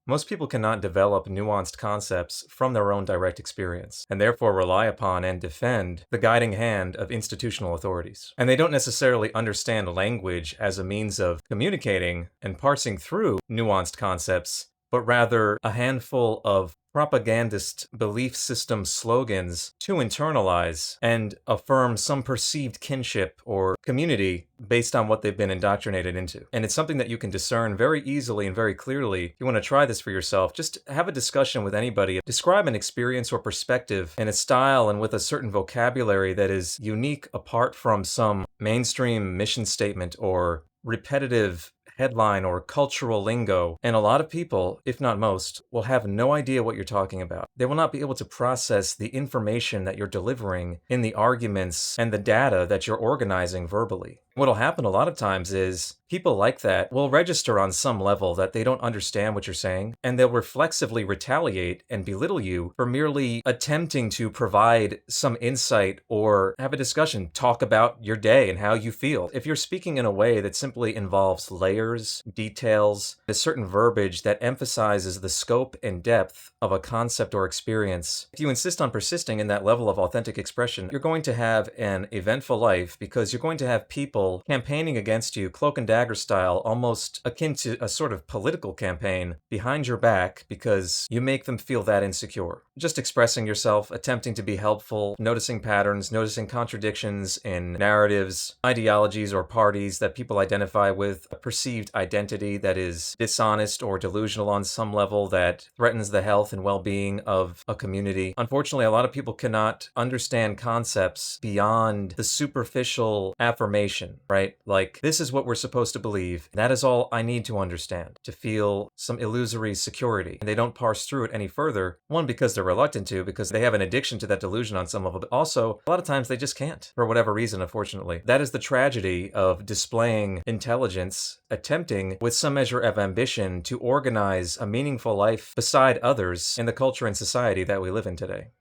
Most people cannot develop nuanced concepts from their own direct experience, and therefore rely upon and defend the guiding hand of institutional authorities. And they don't necessarily understand language as a means of communicating and parsing through nuanced concepts, but rather a handful of propagandist belief system slogans to internalize and affirm some perceived kinship or community based on what they've been indoctrinated into. And it's something that you can discern very easily and very clearly. If you want to try this for yourself, just have a discussion with anybody. Describe an experience or perspective in a style and with a certain vocabulary that is unique apart from some mainstream mission statement or repetitive headline or cultural lingo. And a lot of people, if not most, will have no idea what you're talking about. They will not be able to process the information that you're delivering in the arguments and the data that you're organizing verbally. What'll happen a lot of times is people like that will register on some level that they don't understand what you're saying, and they'll reflexively retaliate and belittle you for merely attempting to provide some insight or have a discussion, talk about your day and how you feel. If you're speaking in a way that simply involves layers, details, a certain verbiage that emphasizes the scope and depth of a concept or experience, if you insist on persisting in that level of authentic expression, you're going to have an eventful life because you're going to have people campaigning against you, cloak and dagger style, almost akin to a sort of political campaign behind your back because you make them feel that insecure. Just expressing yourself, attempting to be helpful, noticing patterns, noticing contradictions in narratives, ideologies, or parties that people identify with, a perceived identity that is dishonest or delusional on some level that threatens the health and well-being of a community. Unfortunately, a lot of people cannot understand concepts beyond the superficial affirmation. Right? Like, this is what we're supposed to believe. That is all I need to understand to feel some illusory security. And they don't parse through it any further. One, because they're reluctant to, because they have an addiction to that delusion on some level. But also, a lot of times they just can't, for whatever reason, unfortunately. That is the tragedy of displaying intelligence, attempting with some measure of ambition to organize a meaningful life beside others in the culture and society that we live in today.